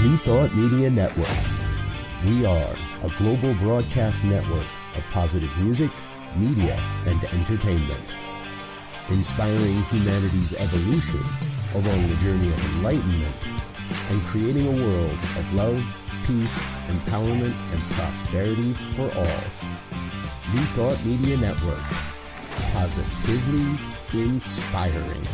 New Thought Media Network. We are a global broadcast network of positive music, media, and entertainment, inspiring humanity's evolution along the journey of enlightenment and creating a world of love, peace, empowerment, and prosperity for all. New Thought Media Network. Positively inspiring.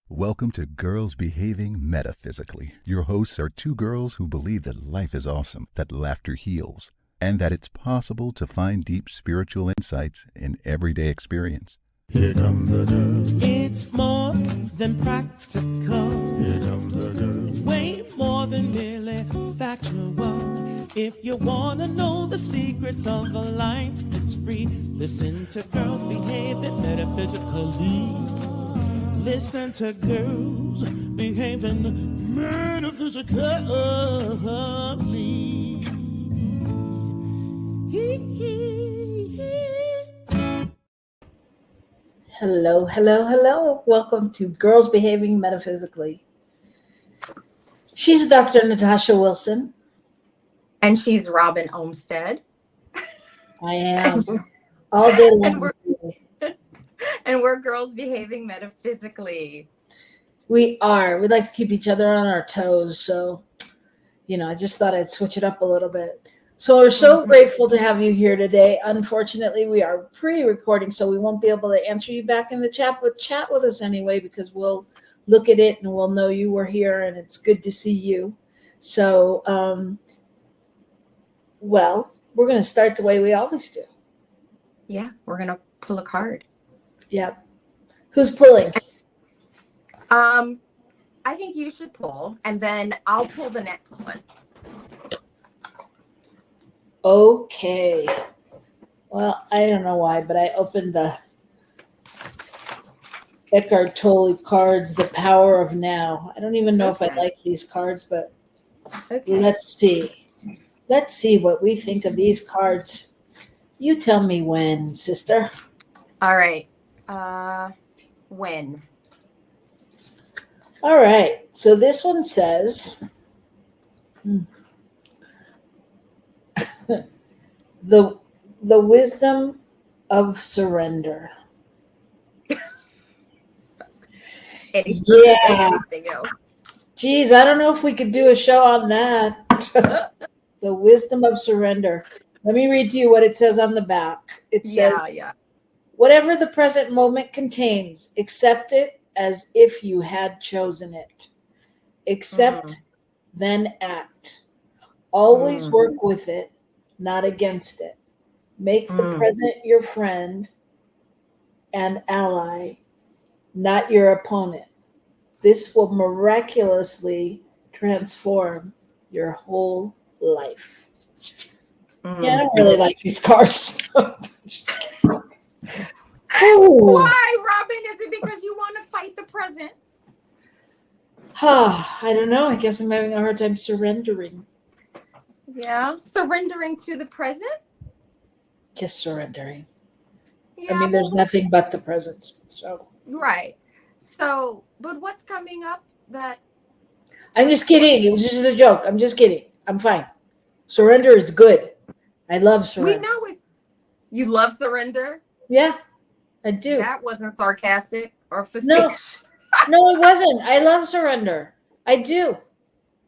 Welcome to Girls Behaving Metaphysically. Your hosts are two girls who believe that life is awesome, that laughter heals, and that it's possible to find deep spiritual insights in everyday experience. Here come the girls. It's more than practical. Here come the girls. Way more than merely factual. If you want to know the secrets of a life that's free, listen to Girls Behaving Metaphysically. Listen to Girls Behaving Metaphysically. Hello, hello, hello. Welcome to Girls Behaving Metaphysically. She's Dr. Natasha Wilson. And she's Robyn Olmsted. I am. All day long. And we're Girls Behaving Metaphysically. We are. We like to keep each other on our toes. So, I just thought I'd switch it up a little bit. So we're so grateful to have you here today. Unfortunately, we are pre-recording, so we won't be able to answer you back in the chat, but chat with us anyway, because we'll look at it and we'll know you were here and it's good to see you. So, we're going to start the way we always do. Yeah, we're going to pull a card. Yep. Who's pulling? I think you should pull, and then I'll pull the next one. Okay. Well, I don't know why, but I opened the Eckhart Tolle cards, The Power of Now. I don't even know if I like these cards, but let's see. Let's see what we think of these cards. You tell me when, sister. All right. When? All right. So this one says, the wisdom of surrender. Anything else? Geez, I don't know if we could do a show on that. The wisdom of surrender. Let me read to you what it says on the back. It says, whatever the present moment contains, accept it as if you had chosen it. Accept, then act. Always work with it, not against it. Make the present your friend and ally, not your opponent. This will miraculously transform your whole life. Yeah, I don't really like these cards. Why, Robyn? Is it because you want to fight the present? I don't know. I guess I'm having a hard time surrendering. Yeah, surrendering to the present? Just surrendering. Yeah, I mean, there's nothing but the present. So right. So, but what's coming up that... I'm just kidding. It was just a joke. I'm just kidding. I'm fine. Surrender is good. I love surrender. We know it. You love surrender? Yeah, I do. That wasn't sarcastic or facetious. No, it wasn't. I love surrender. I do.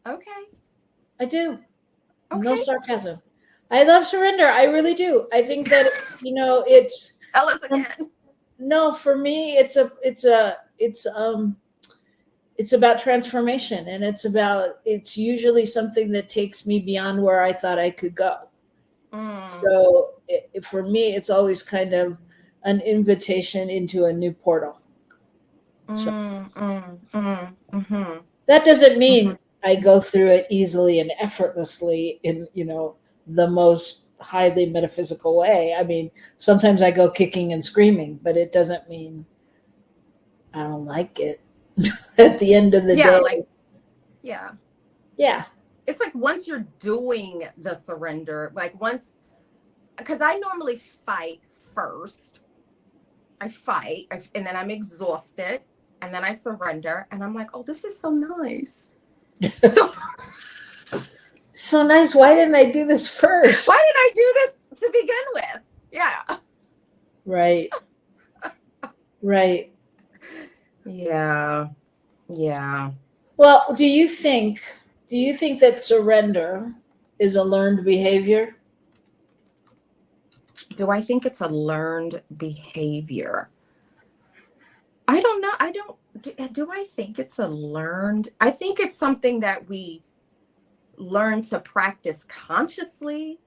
Okay. I do. Okay. No sarcasm. I love surrender. I really do. I think that it's. Tell us again. No, for me, it's about transformation, and it's usually something that takes me beyond where I thought I could go. So for me, it's always kind of an invitation into a new portal. So, that doesn't mean I go through it easily and effortlessly in, the most highly metaphysical way. I mean, sometimes I go kicking and screaming, but it doesn't mean I don't like it at the end of the day. Yeah. It's like once you're doing the surrender, because I normally fight first I fight, and then I'm exhausted, and then I surrender, and I'm like, oh, this is so nice. So nice. Why didn't I do this first? Why did I do this to begin with? Yeah. Right. Right. Yeah. Yeah. Well, do you think that surrender is a learned behavior? Do I think it's a learned behavior? I don't know. Do I think it's a learned? I think it's something that we learn to practice consciously,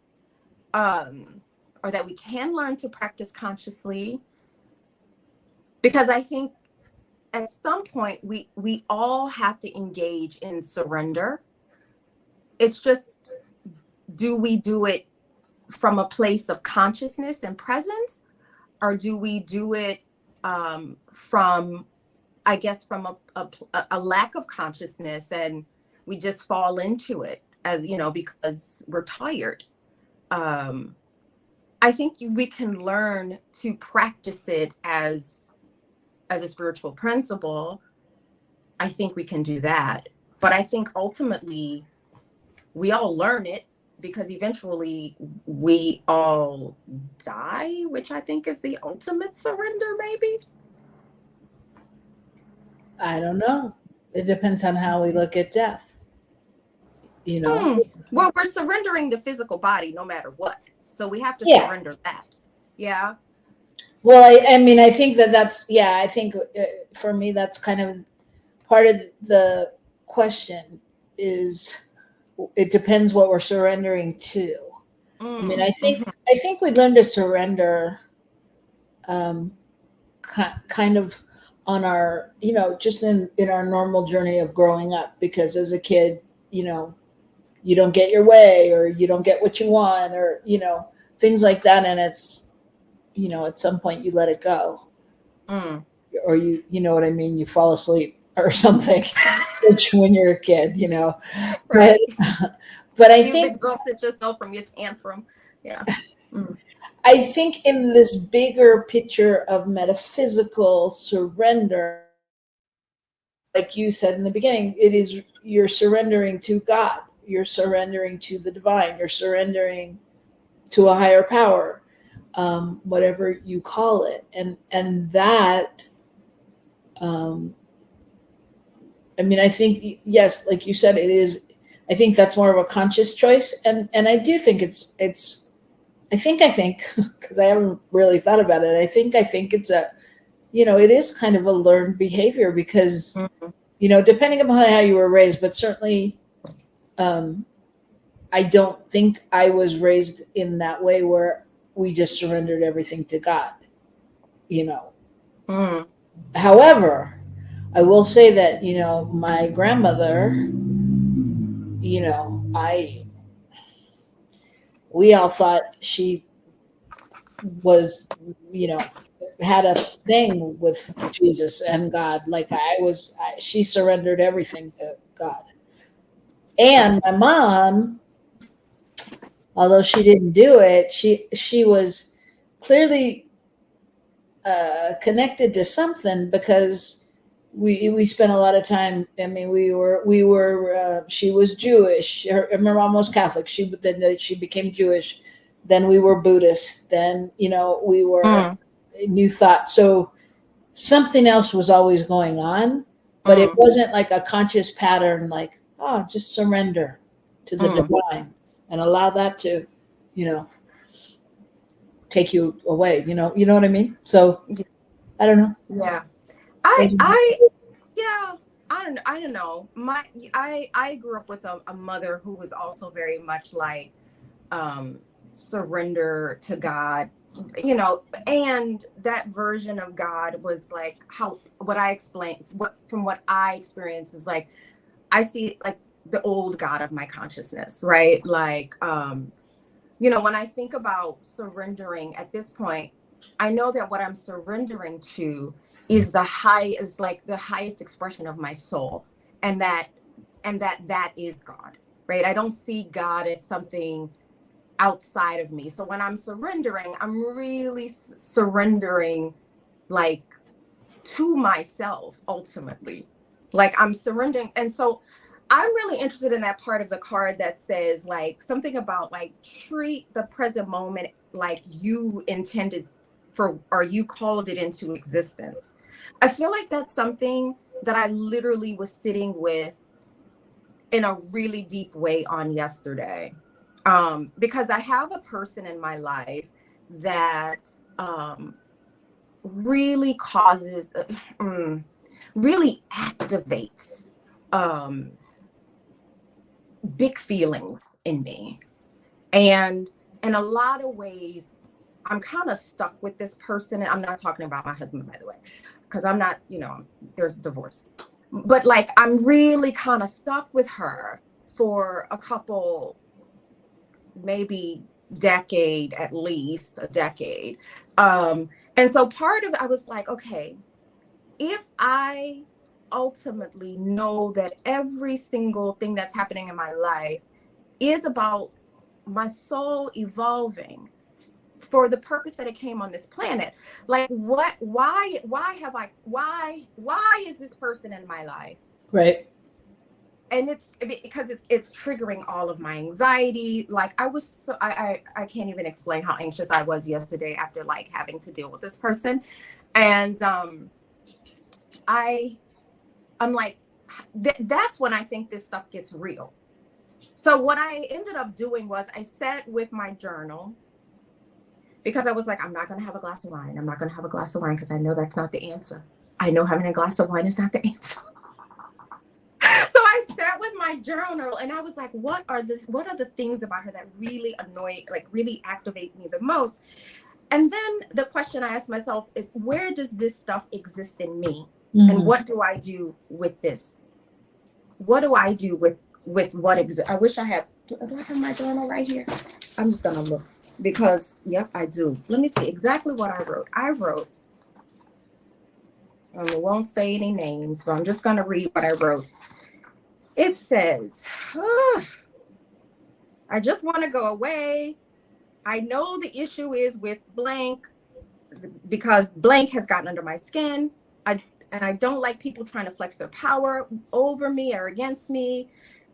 or that we can learn to practice consciously. Because I think at some point we all have to engage in surrender. It's just, do we do it from a place of consciousness and presence, or do we do it from, I guess, from a lack of consciousness, and we just fall into it, as you know, because we're tired? I think we can learn to practice it as a spiritual principle. I think we can do that, but I think ultimately we all learn it, because eventually we all die, which I think is the ultimate surrender, maybe. I don't know. It depends on how we look at death. You know? Well, we're surrendering the physical body no matter what. So we have to surrender that. Yeah. Well, I mean, I think that's, I think for me, that's kind of part of the question is, it depends what we're surrendering to. I mean, I think we learn to surrender kind of on our, just in our normal journey of growing up, because as a kid, you don't get your way, or you don't get what you want, or, things like that. And it's, at some point you let it go, or you know what I mean? You fall asleep or something when you're a kid, right. But I think exhausted yourself from your tantrum. Yeah. I think in this bigger picture of metaphysical surrender, like you said in the beginning, you're surrendering to God, you're surrendering to the divine, you're surrendering to a higher power, whatever you call it. And that, I mean, I think, yes, like you said, it is, I think that's more of a conscious choice. And I do think I think, because I haven't really thought about it. I think it's it is kind of a learned behavior, because, depending upon how you were raised, but certainly, I don't think I was raised in that way where we just surrendered everything to God, However, I will say that, my grandmother, we all thought she was, had a thing with Jesus and God. Like she surrendered everything to God. And my mom, although she didn't do it, she was clearly connected to something, because we spent a lot of time. I mean, we were she was Jewish. My mom was Catholic. She became Jewish. Then we were Buddhist. Then we were New Thought. So something else was always going on, but it wasn't like a conscious pattern. Like, just surrender to the divine and allow that to, take you away. You know what I mean? So I don't know. Yeah. I don't know. I grew up with a mother who was also very much like surrender to God, and that version of God was like what I experience is like, I see like the old God of my consciousness, right? Like, when I think about surrendering at this point, I know that what I'm surrendering to is the highest expression of my soul, and that is God, right? I don't see God as something outside of me. So when I'm surrendering, I'm really surrendering like to myself ultimately. Like I'm surrendering. And so I'm really interested in that part of the card that says like something about like treat the present moment like you intended for, or you called it into existence. I feel like that's something that I literally was sitting with in a really deep way on yesterday. Because I have a person in my life that really causes, really activates big feelings in me. And in a lot of ways, I'm kind of stuck with this person. And I'm not talking about my husband, by the way, because I'm not, there's divorce. But like, I'm really kind of stuck with her for a couple, maybe decade, at least a decade. And so part of it, I was like, okay, if I ultimately know that every single thing that's happening in my life is about my soul evolving for the purpose that it came on this planet, like why is this person in my life? Right. And it's because it's triggering all of my anxiety. Like I can't even explain how anxious I was yesterday after like having to deal with this person. And I'm like, that's when I think this stuff gets real. So what I ended up doing was I sat with my journal, because I was like, I'm not going to have a glass of wine. I'm not going to have a glass of wine because I know that's not the answer. I know having a glass of wine is not the answer. So I sat with my journal and I was like, what are the things about her that really annoy, like really activate me the most? And then the question I asked myself is, where does this stuff exist in me? Mm-hmm. And what do I do with this? What do I do with what exists? I wish I had, do I have my journal right here? I'm just going to look because, yep, I do. Let me see exactly what I wrote. I won't say any names, but I'm just going to read what I wrote. It says, I just want to go away. I know the issue is with blank because blank has gotten under my skin. I don't like people trying to flex their power over me or against me.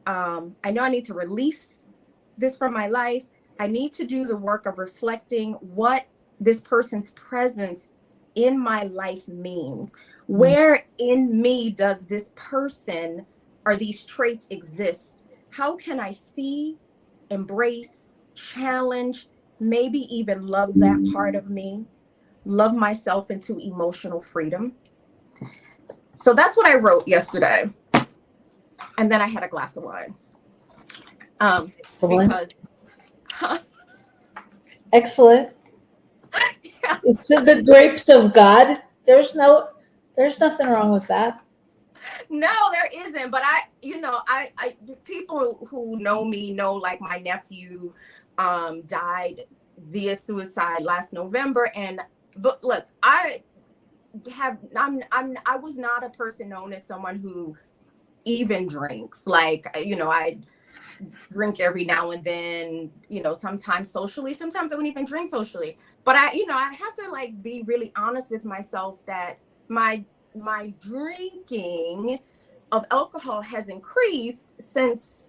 I know I need to release this from my life. I need to do the work of reflecting what this person's presence in my life means. Where in me does this person or these traits exist? How can I see, embrace, challenge, maybe even love that part of me, love myself into emotional freedom? So that's what I wrote yesterday. And then I had a glass of wine. Excellent. Because, excellent. Yeah. It's the grapes of God. There's nothing wrong with that. No, there isn't. But I people who know me know, like, my nephew died via suicide last November. But look, I was not a person known as someone who even drinks. Like, I drink every now and then, sometimes socially, sometimes I wouldn't even drink socially. But I have to like be really honest with myself that my drinking of alcohol has increased since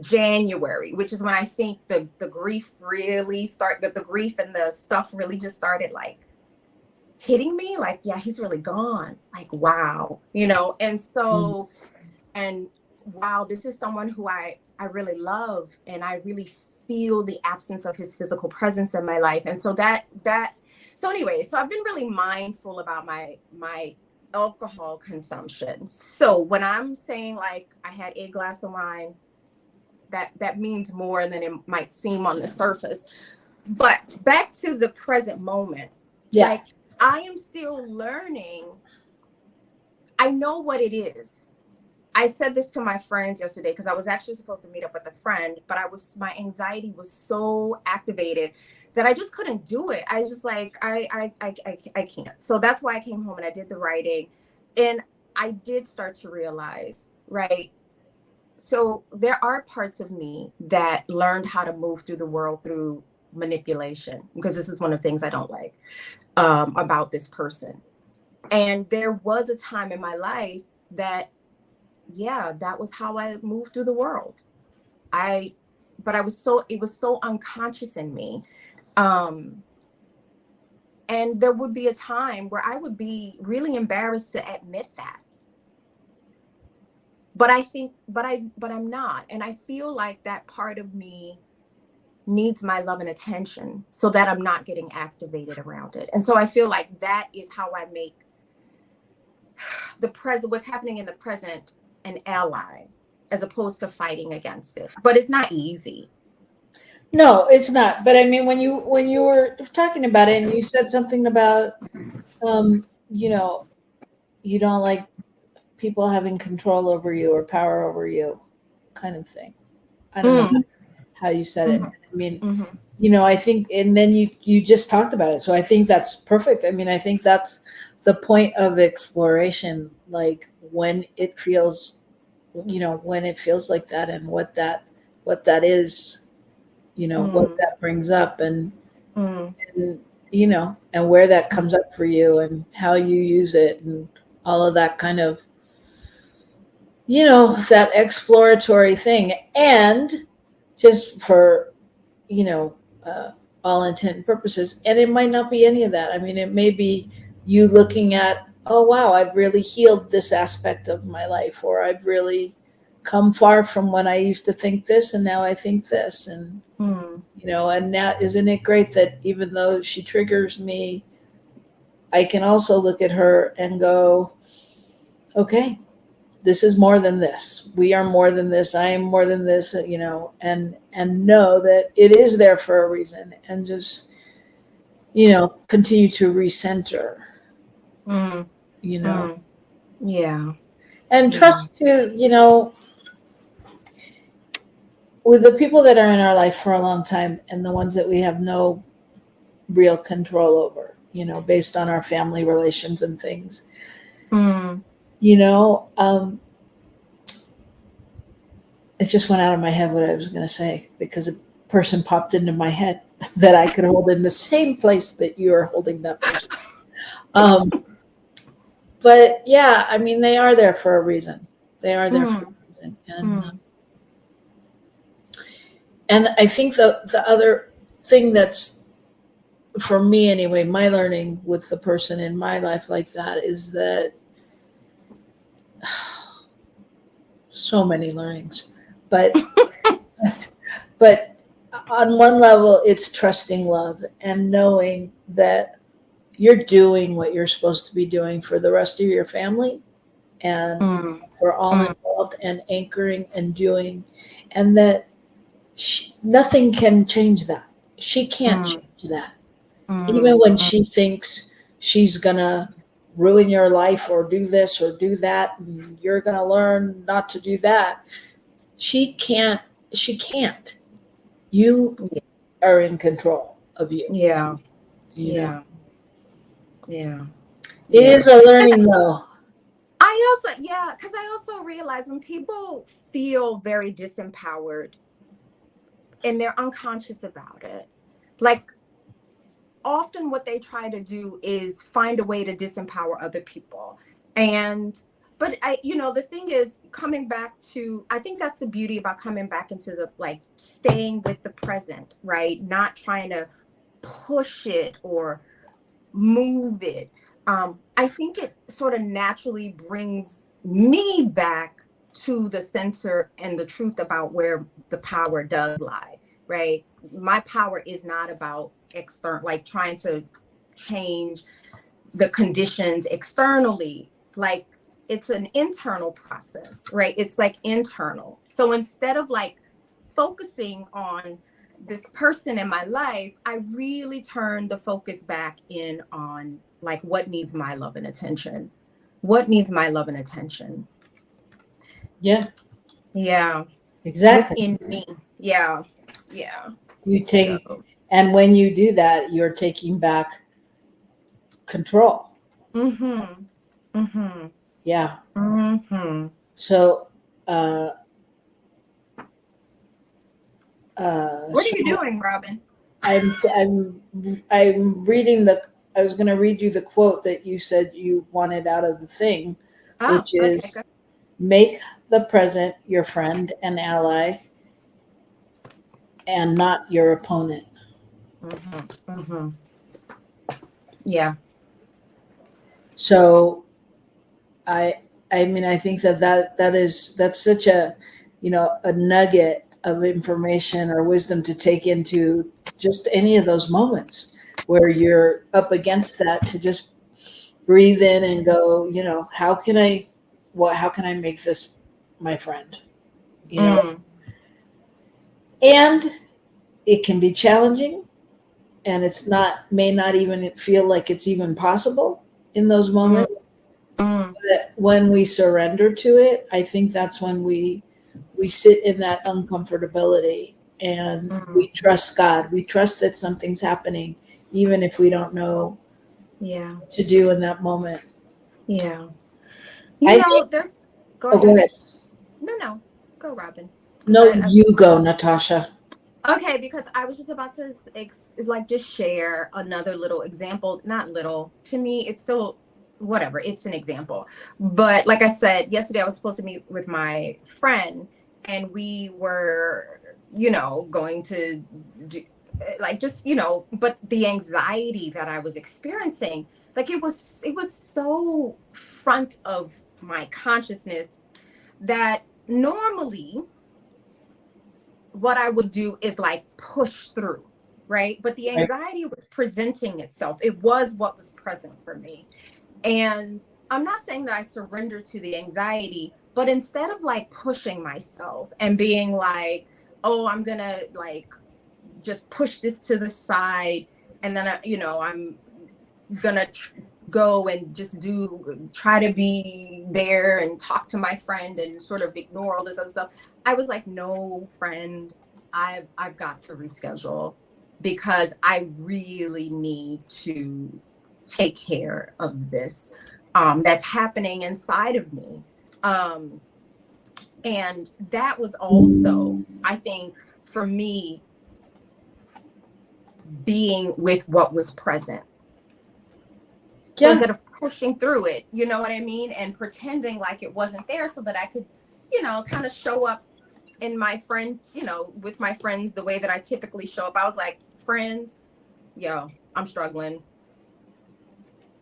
January, which is when I think the grief really started, the grief and the stuff really just started like hitting me. Like, yeah, he's really gone. Like, wow, and so, and wow, this is someone who I really love, and I really feel the absence of his physical presence in my life. And so so anyway, so I've been really mindful about my alcohol consumption. So when I'm saying like I had a glass of wine, that means more than it might seem on the surface. But back to the present moment. Yeah. Like, I am still learning. I know what it is. I said this to my friends yesterday because I was actually supposed to meet up with a friend, but my anxiety was so activated that I just couldn't do it. I just like, I can't. So that's why I came home and I did the writing. And I did start to realize, right? So there are parts of me that learned how to move through the world through manipulation, because this is one of the things I don't like about this person. And there was a time in my life that, yeah, that was how I moved through the world. But it was so unconscious in me. And there would be a time where I would be really embarrassed to admit that. But I'm not. And I feel like that part of me needs my love and attention so that I'm not getting activated around it. And so I feel like that is how I make the present, what's happening in the present, an ally, as opposed to fighting against it. But it's not easy. No, it's not. But I mean, when you were talking about it and you said something about, you know, you don't like people having control over you or power over you, kind of thing. I don't know how you said it. I mean, you know, I think, and then you just talked about it. So I think that's perfect. I mean, I think that's the point of exploration, like when it feels, you know, when it feels like that, and what that is, you know, what that brings up, and you know, and where that comes up for you, and how you use it, and all of that kind of, you know, that exploratory thing. And just for, you know, all intent and purposes, and it might not be any of that. I mean, it may be you looking at, oh wow, I've really healed this aspect of my life, or I've really come far from when I used to think this and now I think this. And you know, and now, isn't it great that even though she triggers me, I can also look at her and go, okay, this is more than this. We are more than this. I am more than this, you know, and know that it is there for a reason, and just, you know, continue to recenter, you know. Yeah. And trust to, you know, with the people that are in our life for a long time and the ones that we have no real control over, you know, based on our family relations and things, you know, it just went out of my head what I was going to say, because a person popped into my head that I could hold in the same place that you are holding that person. But yeah, I mean, they are there for a reason. They are there for a reason. And I think the other thing that's, for me anyway, my learning with the person in my life like that is that so many learnings, but on one level, it's trusting love and knowing that you're doing what you're supposed to be doing for the rest of your family, and for all involved, and anchoring and doing, and that nothing can change that. She can't change that. Even when she thinks she's gonna ruin your life, or do this or do that, and you're gonna learn not to do that, she can't. You are in control of you. Yeah. You know? Yeah. It is a learning though. Because I also realize when people feel very disempowered and they're unconscious about it, like often what they try to do is find a way to disempower other people. But the thing is, coming back to, I think that's the beauty about coming back into the, like, staying with the present, right? Not trying to push it or move it. I think it sort of naturally brings me back to the center and the truth about where the power does lie, right? My power is not about external, like trying to change the conditions externally. Like, it's an internal process, right? It's like internal. So instead of like focusing on this person in my life, I really turn the focus back in on, like, what needs my love and attention? What needs my love and attention? Yeah. Yeah. Exactly. Within me. Yeah. Yeah. You take, and when you do that, you're taking back control. Yeah. So, what are you doing, Robyn? I'm reading I was going to read you the quote that you said you wanted out of the thing, which is, okay. Make the present your friend and ally and not your opponent. Mm-hmm. Mm-hmm. Yeah. So I mean, I think that's such a, a nugget of information or wisdom to take into just any of those moments where you're up against that, to just breathe in and go, how can I make this my friend? And it can be challenging, and may not even feel like it's even possible in those moments. But when we surrender to it, I think that's when we sit in that uncomfortability, and we trust God. We trust that something's happening, even if we don't know what to do in that moment. Yeah. Go ahead. No. Go, Robyn. No, you go, Natasha. Okay, because I was just about to just share another little example. Not little. To me, it's still whatever. It's an example. But like I said, yesterday I was supposed to meet with my friend, and we were, going to do, but the anxiety that I was experiencing, it was so front of my consciousness that normally what I would do is push through, right? But the anxiety was presenting itself. It was what was present for me. And I'm not saying that I surrendered to the anxiety, but instead of pushing myself and being oh, I'm gonna just push this to the side, and then I'm gonna go and just try to be there and talk to my friend and sort of ignore all this other stuff. I was no, friend, I've got to reschedule, because I really need to take care of this that's happening inside of me. And that was also, I think, for me, being with what was present. So instead of pushing through it, you know what I mean? And pretending like it wasn't there, so that I could, kind of show up in my friend, with my friends the way that I typically show up. I was like, friends, I'm struggling.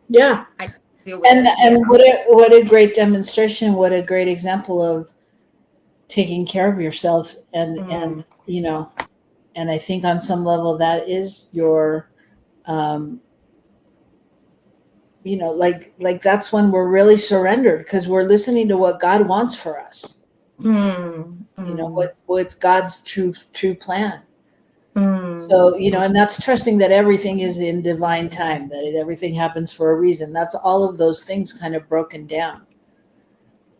Yeah. I deal with this. And what a great demonstration, what a great example of taking care of yourself. And and I think on some level that is your that's when we're really surrendered, because we're listening to what God wants for us. What's God's true plan. So, and that's trusting that everything is in divine time, that everything happens for a reason. That's all of those things kind of broken down.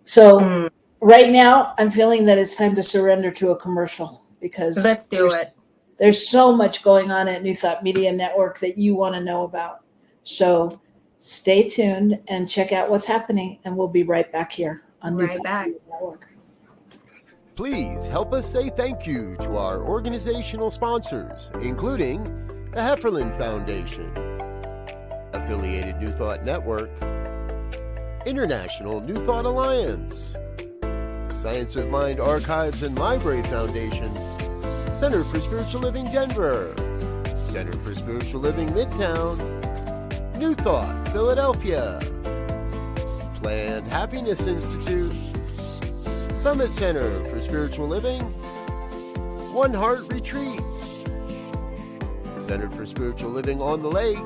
So right now I'm feeling that it's time to surrender to a commercial, because let's do it. There's so much going on at New Thought Media Network that you want to know about. So stay tuned and check out what's happening, and we'll be right back here on New Thought Media Network. Please help us say thank you to our organizational sponsors, including the Hefferland Foundation, Affiliated New Thought Network, International New Thought Alliance, Science of Mind Archives and Library Foundation, Center for Spiritual Living Denver, Center for Spiritual Living Midtown, New Thought Philadelphia, Planned Happiness Institute, Summit Center for Spiritual Living, One Heart Retreats, Center for Spiritual Living on the Lake,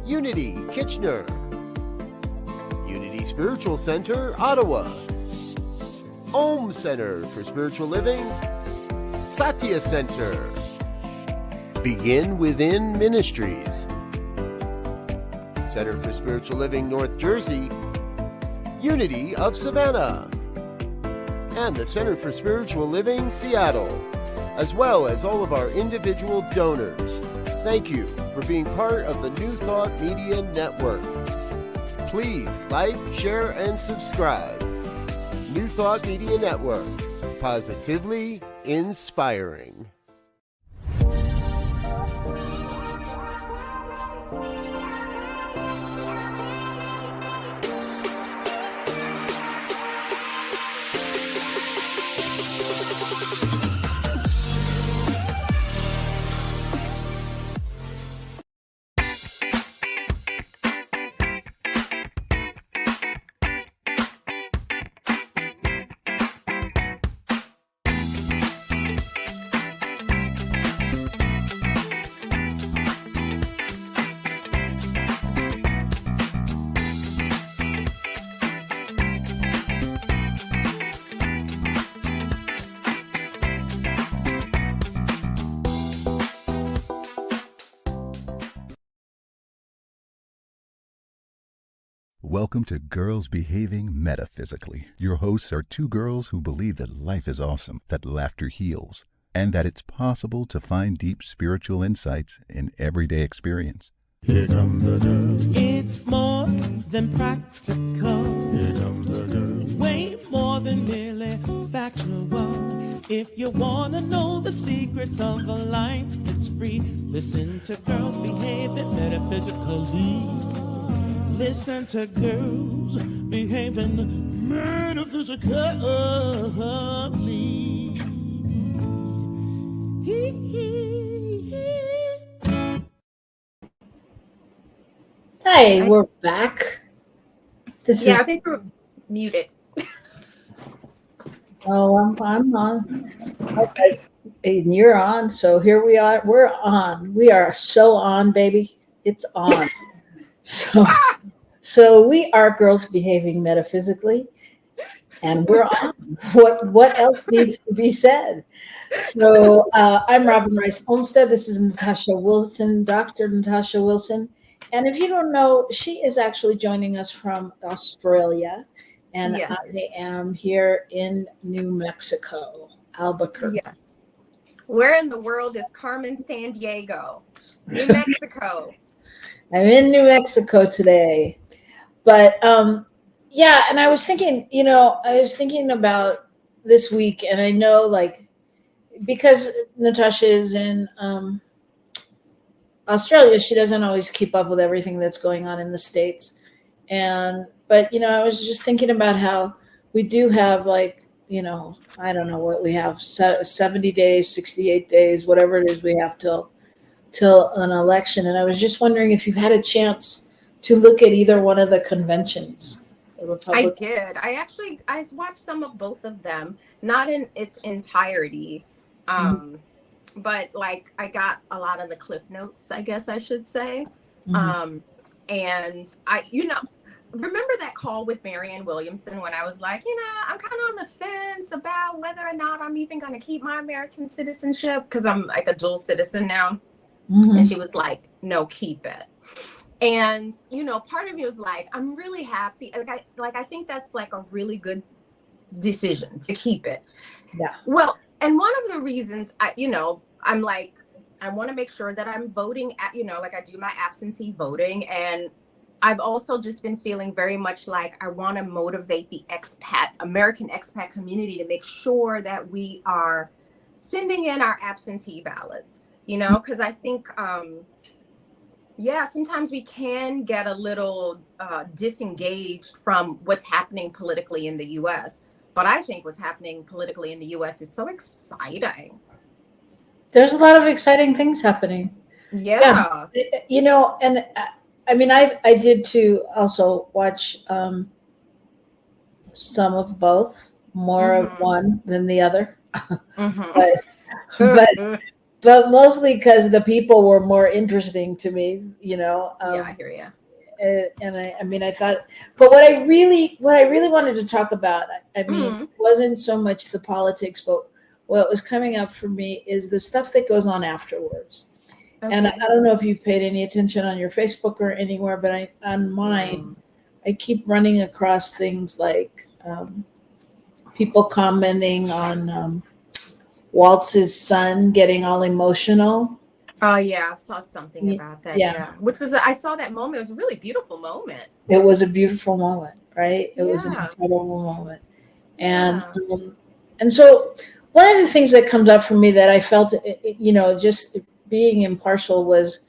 Unity Kitchener, Unity Spiritual Center Ottawa, Om Center for Spiritual Living, Satya Center, Begin Within Ministries, Center for Spiritual Living North Jersey, Unity of Savannah, and the Center for Spiritual Living Seattle, as well as all of our individual donors. Thank you for being part of the New Thought Media Network. Please like, share, and subscribe. New Thought Media Network, positively inspiring. Welcome to Girls Behaving Metaphysically. Your hosts are two girls who believe that life is awesome, that laughter heals, and that it's possible to find deep spiritual insights in everyday experience. Here come the girls. It's more than practical. Here come the girls. Way more than merely factual. If you want to know the secrets of a life that's free, listen to Girls Behaving Metaphysically. Listen to Girls Behaving Metaphysically. Hey, we're back. I think we're muted. Oh, I'm on. Okay, and you're on. So here we are. We're on. We are so on, baby. It's on. So we are Girls Behaving Metaphysically, and we're on. What else needs to be said? So I'm Robyn Rice Olmsted. This is Natasha Wilson, Dr. Natasha Wilson. And if you don't know, she is actually joining us from Australia. And yes. I am here in New Mexico, Albuquerque. Yeah. Where in the world is Carmen Sandiego? New Mexico. I'm in New Mexico today. But yeah, and I was thinking about this week, and I know, like, because Natasha is in Australia, she doesn't always keep up with everything that's going on in the States. But I was just thinking about how we do have, like, I don't know what we have, 70 days, 68 days, whatever it is we have till an election. And I was just wondering if you've had a chance to look at either one of the conventions. I did. I watched some of both of them, not in its entirety. But like I got a lot of the cliff notes, I guess I should say. And I, remember that call with Marianne Williamson when I was like, I'm kind of on the fence about whether or not I'm even going to keep my American citizenship because I'm like a dual citizen now. And she was like, no, keep it. And, part of me was like, I'm really happy. I think that's like a really good decision to keep it. Yeah. Well, and one of the reasons I'm like, I want to make sure that I'm voting at, I do my absentee voting. And I've also just been feeling very much like I want to motivate the American expat community to make sure that we are sending in our absentee ballots, because I think, sometimes we can get a little disengaged from what's happening politically in the U.S. But I think what's happening politically in the U.S. is so exciting. There's a lot of exciting things happening. Yeah. And I mean, I did too also watch some of both, more of one than the other. But mostly because the people were more interesting to me, I hear you. And I thought, but what I really wanted to talk about, wasn't so much the politics, but what was coming up for me is the stuff that goes on afterwards. Okay. And I don't know if you've paid any attention on your Facebook or anywhere, but on mine, I keep running across things like people commenting on Waltz's son getting all emotional. Oh yeah, I saw something about that. Yeah. Which was, I saw that moment. It was a really beautiful moment. It was a beautiful moment, right? It was an incredible moment. And and so one of the things that comes up for me that I felt, just being impartial, was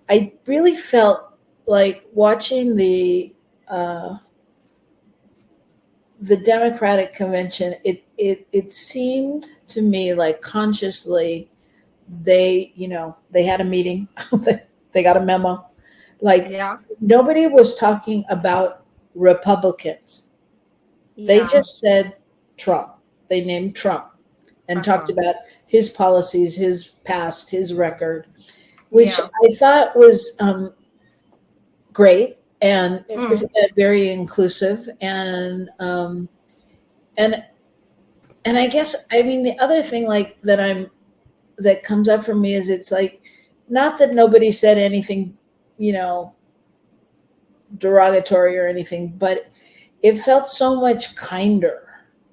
I really felt like watching the Democratic convention. It seemed to me like consciously they had a meeting, they got a memo. Nobody was talking about Republicans. They just said Trump. They named Trump and talked about his policies, his past, his record, which I thought was great, and it was very inclusive. And I guess, the other thing that comes up for me is, it's like, not that nobody said anything, derogatory or anything, but it felt so much kinder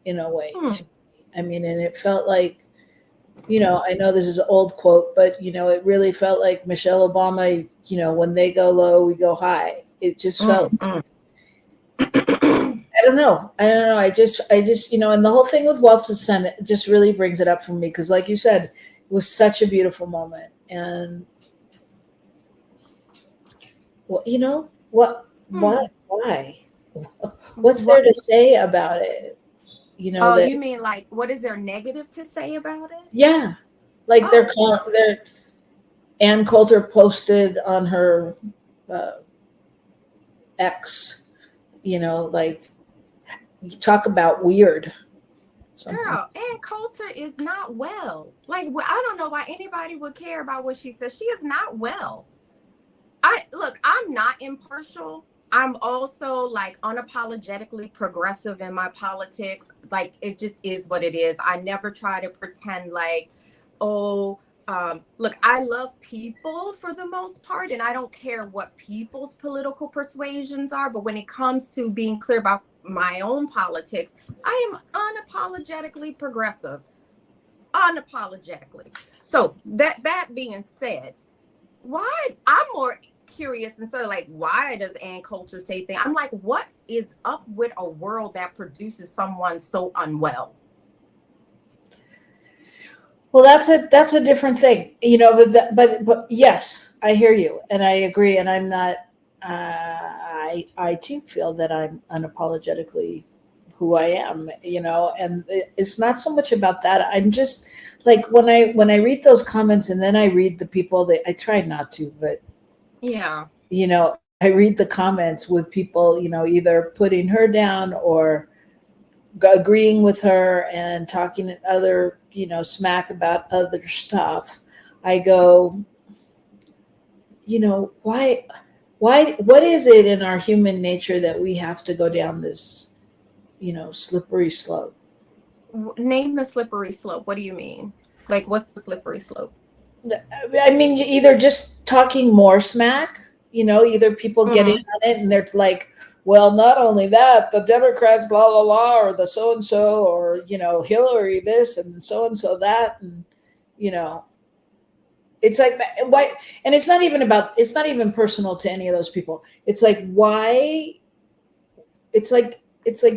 in a way to me. I mean, and it felt like, I know this is an old quote, but it really felt like Michelle Obama, when they go low, we go high. It just felt I don't know. I just, and the whole thing with Waltz's Son just really brings it up for me. Cause like you said, it was such a beautiful moment. And well, why? What's there to say about it? You mean like, what is there negative to say about it? Yeah. Like Ann Coulter posted on her X, like, you talk about weird. Something. Girl, Ann Coulter is not well. Like, I don't know why anybody would care about what she says. She is not well. I'm not impartial. I'm also like unapologetically progressive in my politics. Like, it just is what it is. I never try to pretend like, look, I love people for the most part, and I don't care what people's political persuasions are. But when it comes to being clear about my own politics, I am unapologetically progressive. Unapologetically. So that being said, why I'm more curious and sort of like, why does Ann Coulter say things? I'm like, what is up with a world that produces someone so unwell? Well, that's a different thing, but yes, I hear you and I agree. And I'm not, I too feel that I'm unapologetically who I am, and it's not so much about that. I'm just like, when I read those comments and then I read the people that I try not to, but yeah, I read the comments with people, either putting her down or agreeing with her and talking other, smack about other stuff. I go, why, what is it in our human nature that we have to go down this, slippery slope? Name the slippery slope. What do you mean? Like, what's the slippery slope? I mean, either just talking more smack, either people get in on it and they're like, well, not only that, the Democrats, la, la, la, or the so-and-so, or, Hillary this and so-and-so that. And, it's like, why? And it's not even personal to any of those people. It's like, why? It's like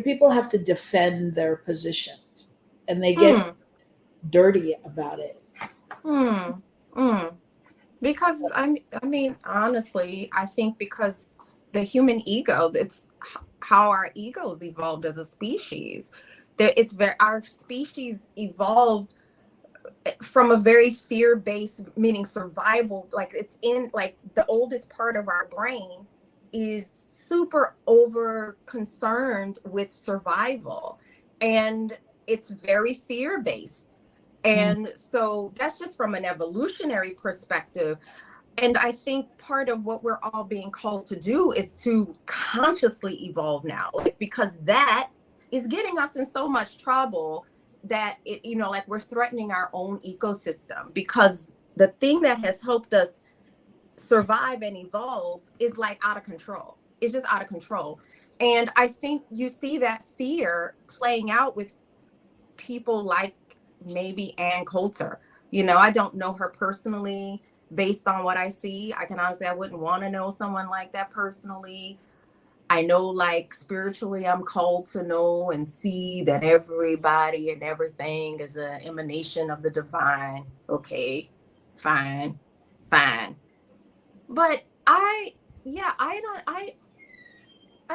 people have to defend their positions and they get dirty about it. Because I mean, honestly, I think because the human ego, it's how our egos evolved as a species. Our species evolved from a very fear-based, meaning survival. Like, it's in, like, the oldest part of our brain is super over concerned with survival, and it's very fear-based. And so that's just from an evolutionary perspective. And I think part of what we're all being called to do is to consciously evolve now, like, because that is getting us in so much trouble that it, like, we're threatening our own ecosystem, because the thing that has helped us survive and evolve is like out of control. It's just out of control. And I think you see that fear playing out with people like maybe Ann Coulter. I don't know her personally. Based on what I see, I can honestly, I wouldn't want to know someone like that personally. I know, like, spiritually, I'm called to know and see that everybody and everything is an emanation of the divine. Okay, fine. But I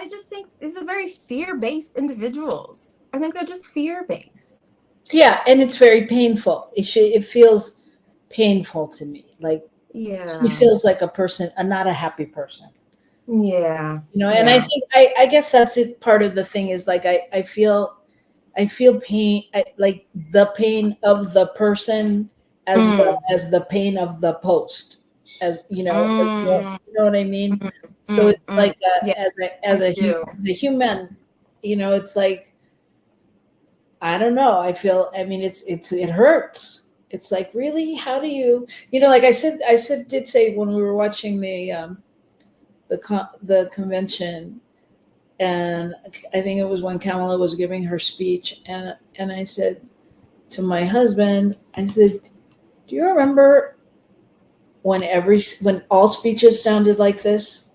just think these are very fear-based individuals. I think they're just fear-based. Yeah, and it's very painful. It feels painful to me. Like, he feels like a person, not a happy person. Yeah. And I think, I guess that's it. Part of the thing is, like, I feel pain, like the pain of the person as well as the pain of the post, as you know what I mean? So it's like, as a human, it's like, I don't know. I mean, it hurts. It's like, really, how do you, like I said, did say when we were watching the the convention, and I think it was when Kamala was giving her speech, and I said to my husband, I said, "Do you remember when all speeches sounded like this?"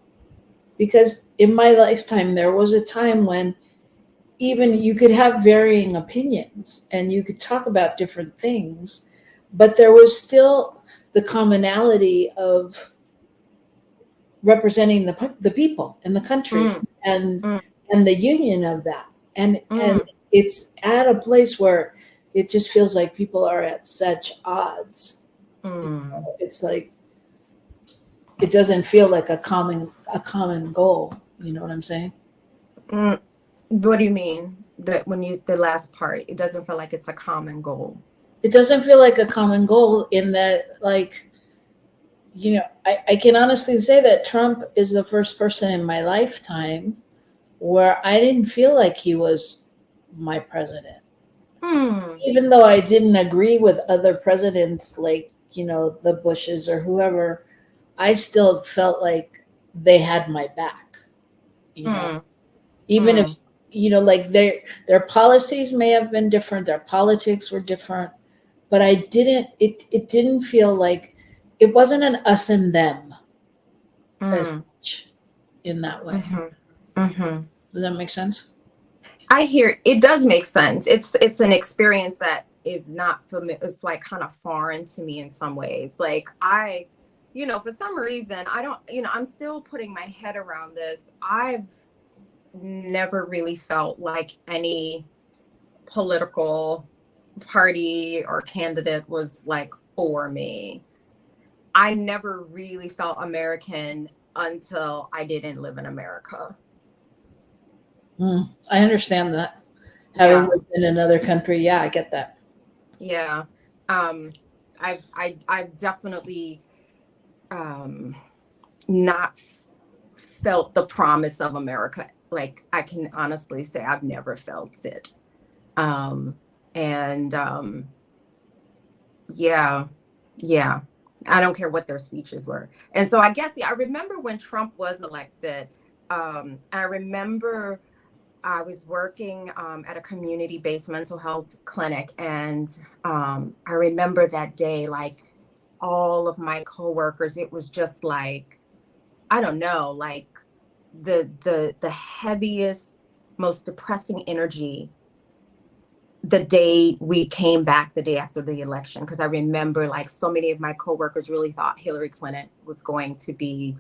Because in my lifetime, there was a time when even you could have varying opinions and you could talk about different things, but there was still the commonality of representing the people and the country and the union of that. And it's at a place where it just feels like people are at such odds. It's like, it doesn't feel like a common goal. You know what I'm saying? What do you mean? That the last part, it doesn't feel like it's a common goal. It doesn't feel like a common goal in that, like, you know, I can honestly say that Trump is the first person in my lifetime where I didn't feel like he was my president. Even though I didn't agree with other presidents, like, you know, the Bushes or whoever, I still felt like they had my back, you know, even if, you know, like their policies may have been different, their politics were different, but it didn't feel like, it wasn't an us and them as much in that way. Does that make sense? I hear it does make sense. It's an experience that is not familiar. It's like kind of foreign to me in some ways. Like you know, for some reason, I don't, you know, I'm still putting my head around this. I've never really felt like any political party or candidate was like for me. I never really felt American until I didn't live in America. I understand that. Having lived in another country, yeah, I get that. Yeah. I've definitely not felt the promise of America. Like, I can honestly say I've never felt it. Yeah. I don't care what their speeches were. And so I guess, I remember when Trump was elected, I remember I was working at a community-based mental health clinic. And I remember that day, like, all of my coworkers, it was just like, I don't know, like the heaviest, most depressing energy the day we came back, the day after the election. Because I remember, like, so many of my coworkers really thought Hillary Clinton was going to be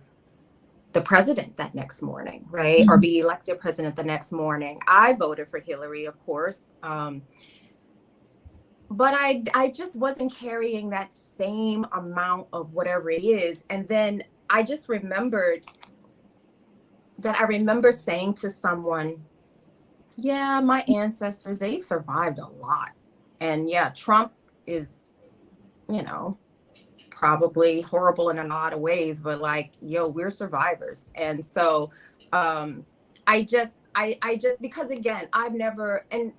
the president that next morning, right? Or be elected president the next morning. I voted for Hillary, of course. But I just wasn't carrying that same amount of whatever it is. And then I just remembered that I remember saying to someone, yeah, my ancestors, they've survived a lot. And yeah, Trump is, you know, probably horrible in a lot of ways, but like, yo, we're survivors. And so I just, because again, I've never, and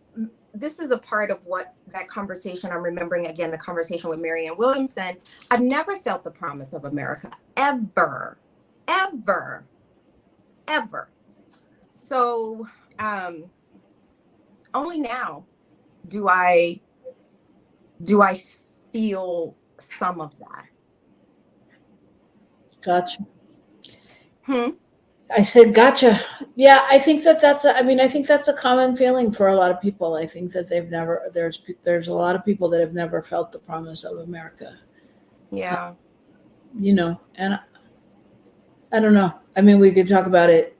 this is a part of what that conversation, I'm remembering again, the conversation with Marianne Williamson, I've never felt the promise of America, ever. So only now do I feel some of that. Gotcha. I said, gotcha. Yeah, I think that's a common feeling for a lot of people. I think that there's a lot of people that have never felt the promise of America. Yeah. You know, and I don't know. I mean, we could talk about it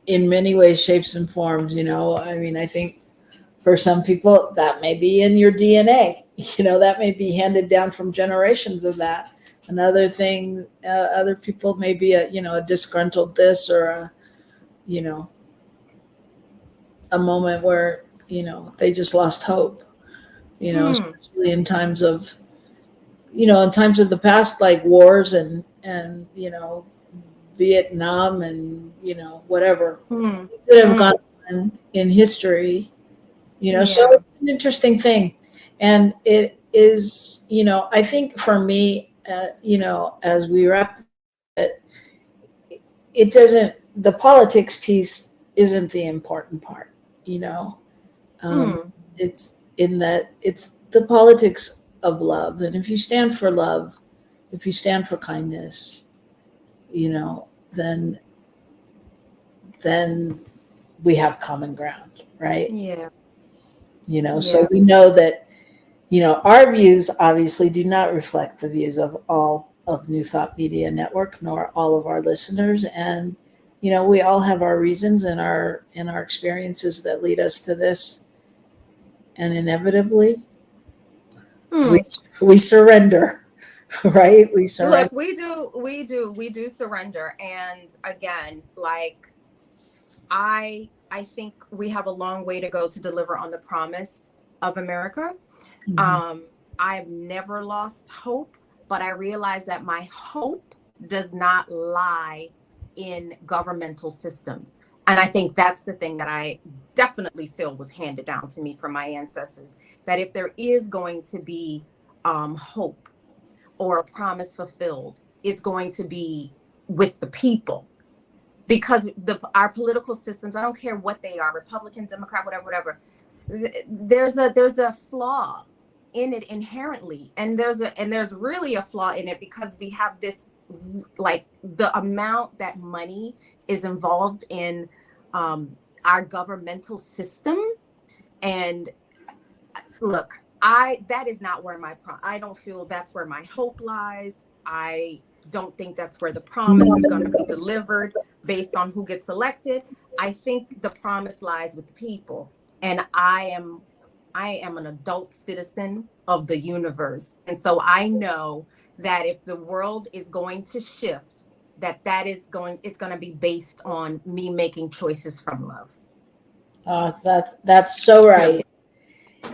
in many ways, shapes, and forms, you know. I mean, I think for some people that may be in your DNA, you know, that may be handed down from generations of that. Another thing, other people may be a disgruntled this or a moment where, you know, they just lost hope, you know, especially in times of the past, like wars and, you know, Vietnam and, you know, whatever that have gone on in history, you know, so it's an interesting thing. And it is, you know, I think for me, you know, as we wrap it, it doesn't, the politics piece isn't the important part, you know. It's in that it's the politics of love. And if you stand for love, if you stand for kindness, you know, then we have common ground, right? Yeah. You know, so we know that, you know, our views obviously do not reflect the views of all of New Thought Media Network, nor all of our listeners. And, you know, we all have our reasons and our experiences that lead us to this. And inevitably, we surrender, right? We surrender. Look, we do surrender. And again, like, I think we have a long way to go to deliver on the promise of America. I've never lost hope, but I realize that my hope does not lie in governmental systems. And I think that's the thing that I definitely feel was handed down to me from my ancestors, that if there is going to be hope or a promise fulfilled, it's going to be with the people. Because our political systems, I don't care what they are, Republican, Democrat, whatever, there's a flaw in it inherently, and there's really a flaw in it because we have this, like, the amount that money is involved in our governmental system. And look, that is not where I don't feel that's where my hope lies. I don't think that's where the promise is going to be delivered based on who gets elected. I think the promise lies with the people. And I am an adult citizen of the universe. And so I know that if the world is going to shift, it's going to be based on me making choices from love. That's so right.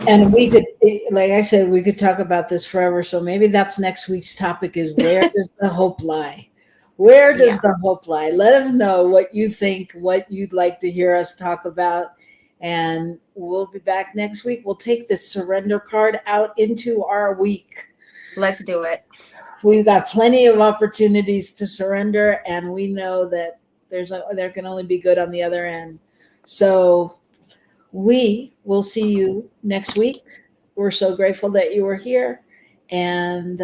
And we could, like I said, we could talk about this forever. So maybe that's next week's topic is, where does the hope lie? Where does the hope lie? Let us know what you think, what you'd like to hear us talk about. And we'll be back next week. We'll take this surrender card out into our week. Let's do it. We've got plenty of opportunities to surrender, and we know that there can only be good on the other end. So we will see you next week. We're so grateful that you were here. And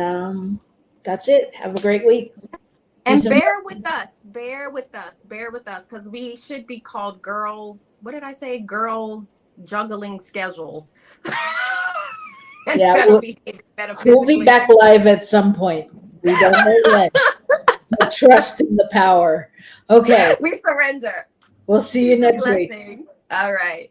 that's it. Have a great week. And bear with us, because we should be called girls. What did I say? Girls juggling schedules. We'll be back live at some point. We don't know when. But trust in the power. Okay. We surrender. We'll see you next week. All right.